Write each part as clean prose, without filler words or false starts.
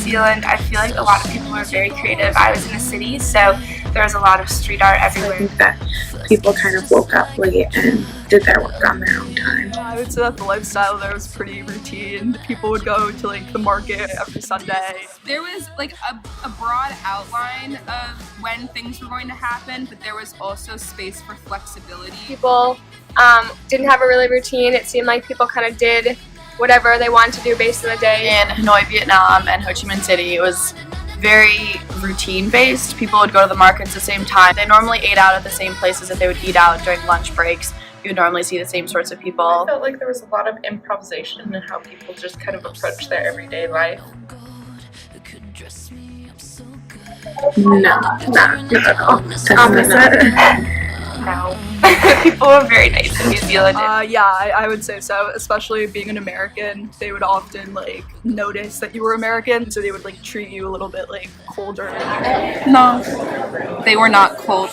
Zealand, I feel like a lot of people were very creative. I was in the city, so there was a lot of street art everywhere. I think that people kind of woke up late and did their work on their own time. I would say that the lifestyle there was pretty routine. People would go to like the market every Sunday. There was like a broad outline of when things were going to happen, but there was also space for flexibility. People didn't have a really routine. It seemed like people kind of did whatever they wanted to do based on the day. In Hanoi, Vietnam, and Ho Chi Minh City, it was very routine-based. People would go to the markets at the same time. They normally ate out at the same places that they would eat out during lunch breaks. You would normally see the same sorts of people. I felt like there was a lot of improvisation in how people just kind of approach their everyday life. No, not at all. Opposite. No. People were very nice in New Zealand. Yeah, I would say so. Especially being an American, they would often like notice that you were American, so they would like treat you a little bit like colder. No, they were not cold.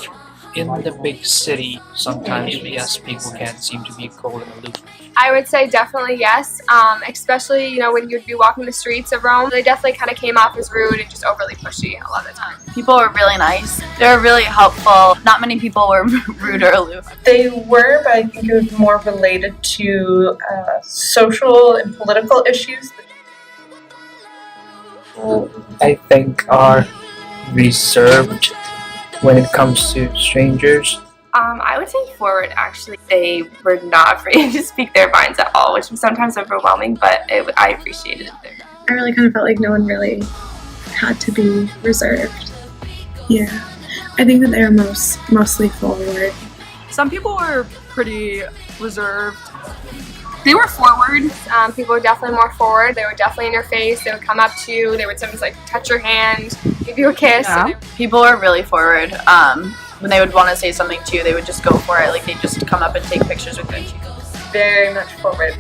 In the big city, sometimes, yes, people can seem to be cold and aloof. I would say definitely yes, especially, you know, when you'd be walking the streets of Rome. They definitely kind of came off as rude and just overly pushy a lot of the time. People were really nice. They were really helpful. Not many people were rude or aloof. They were, but I think it was more related to social and political issues. I think are reserved when it comes to strangers. I would say forward, actually. They were not afraid to speak their minds at all, which was sometimes overwhelming, but I appreciated it there. I really kind of felt like no one really had to be reserved. Yeah, I think that they were mostly forward. Some people were pretty reserved. They were forward. People were definitely more forward. They were definitely in your face. They would come up to you. They would sometimes like touch your hand, give you a kiss. Yeah. People were really forward. When they would want to say something to you, they would just go for it. Like they'd just come up and take pictures with you. Very much forward.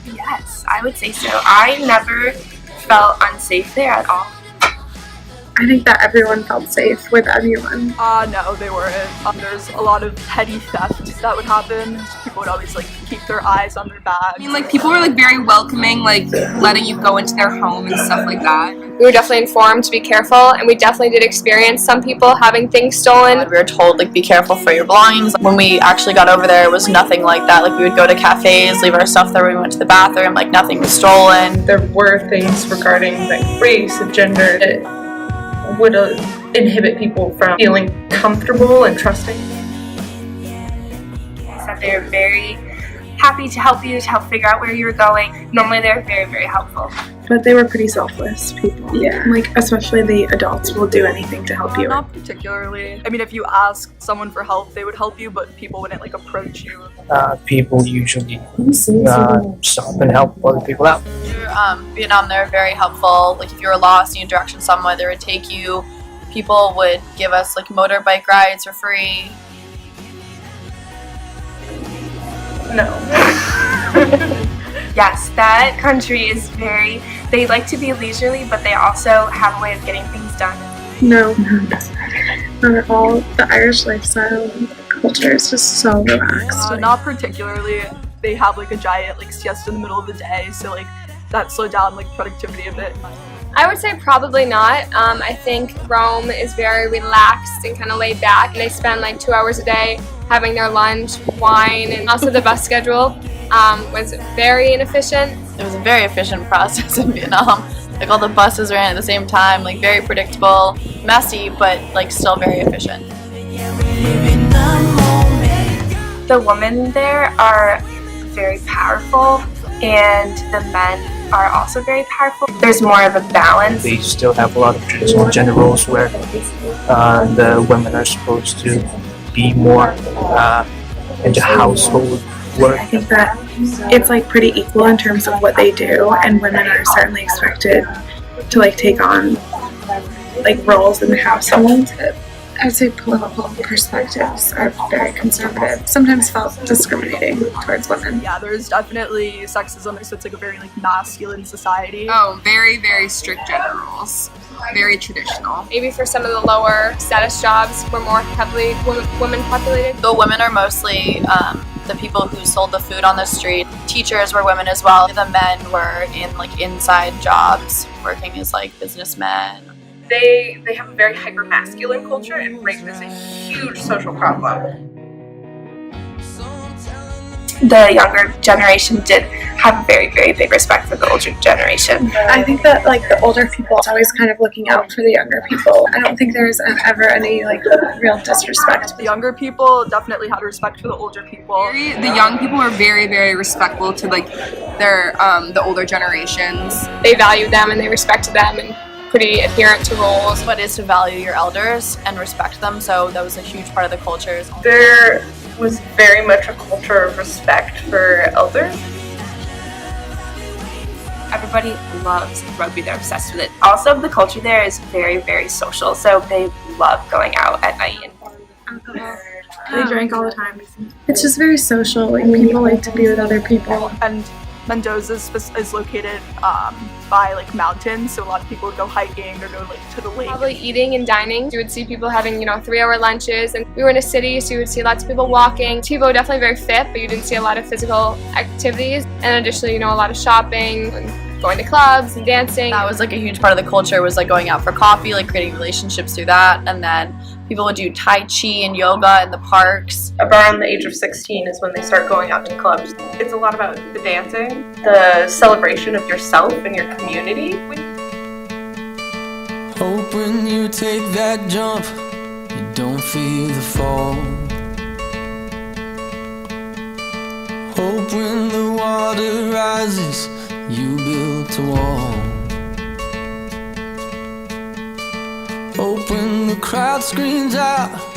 Yes, I would say so. I never felt unsafe there at all. I think that everyone felt safe with anyone. No, they weren't. There's a lot of petty theft that would happen. People would always like keep their eyes on their bags. I mean, like people were like very welcoming, like letting you go into their home and stuff like that. We were definitely informed to be careful, and we definitely did experience some people having things stolen. We were told, like, be careful for your belongings. When we actually got over there, it was nothing like that. Like, we would go to cafes, leave our stuff there when we went to the bathroom, like, nothing was stolen. There were things regarding like race and gender that would inhibit people from feeling comfortable and trusting. So they were very happy to help you, to help figure out where you were going. Normally they're very, very helpful. But they were pretty selfless people. Yeah. Like, especially the adults will do anything to help you. Not particularly. I mean, if you asked someone for help, they would help you, but people wouldn't like approach you. People usually stop and help other people out. Vietnam, they were very helpful. Like, if you were lost, you need directions somewhere, they would take you. People would give us, like, motorbike rides for free. No. Yes, that country is they like to be leisurely, but they also have a way of getting things done. No, not at all. The Irish lifestyle and culture is just so relaxed. Not particularly. They have like a giant like siesta in the middle of the day, so like that slowed down like productivity a bit. I would say probably not. I think Rome is very relaxed and kind of laid back. And they spend like 2 hours a day having their lunch, wine, and also the bus schedule was very inefficient. It was a very efficient process in Vietnam. Like all the buses ran at the same time, like very predictable, messy, but like still very efficient. The women there are very powerful, and the men are also very powerful. There's more of a balance. They still have a lot of traditional gender roles where the women are supposed to be more into household work. I think that it's like pretty equal in terms of what they do, and women are certainly expected to like take on like roles in the household. I would say political perspectives are very conservative. Sometimes felt discriminating towards women. Yeah, there's definitely sexism, so it's like a very like masculine society. Oh, very, very strict gender roles. Very traditional. Maybe for some of the lower status jobs were more heavily women populated. The women are mostly the people who sold the food on the street. Teachers were women as well. The men were in like inside jobs, working as like businessmen. They have a very hyper masculine culture, and rape is a huge social problem. The younger generation did have very, very big respect for the older generation. I think that like the older people is always kind of looking out for the younger people. I don't think there's ever any like real disrespect. The younger people definitely had respect for the older people. The young people are very, very respectful to like their the older generations. They valued them and they respected them and pretty adherent to roles. What is to value your elders and respect them, so that was a huge part of the culture. There was very much a culture of respect for elders. Everybody loves rugby, they're obsessed with it. Also, the culture there is very, very social, so they love going out at night. They drank all the time. It's just very social. Like people like to be with other people. And Mendoza is located by like mountains, so a lot of people would go hiking or go like to the lake. Probably eating and dining. You would see people having 3-hour lunches, and we were in a city, so you would see lots of people walking. People were definitely very fit, but you didn't see a lot of physical activities. And additionally, a lot of shopping and going to clubs and dancing. That was like a huge part of the culture, was like going out for coffee, like creating relationships through that. And then people would do Tai Chi and yoga in the parks. Around the age of 16 is when they start going out to clubs. It's a lot about the dancing, the celebration of yourself and your community. Hope when you take that jump, you don't feel the fall. Hope when the water rises, you built a wall. Hope when the crowd screams out,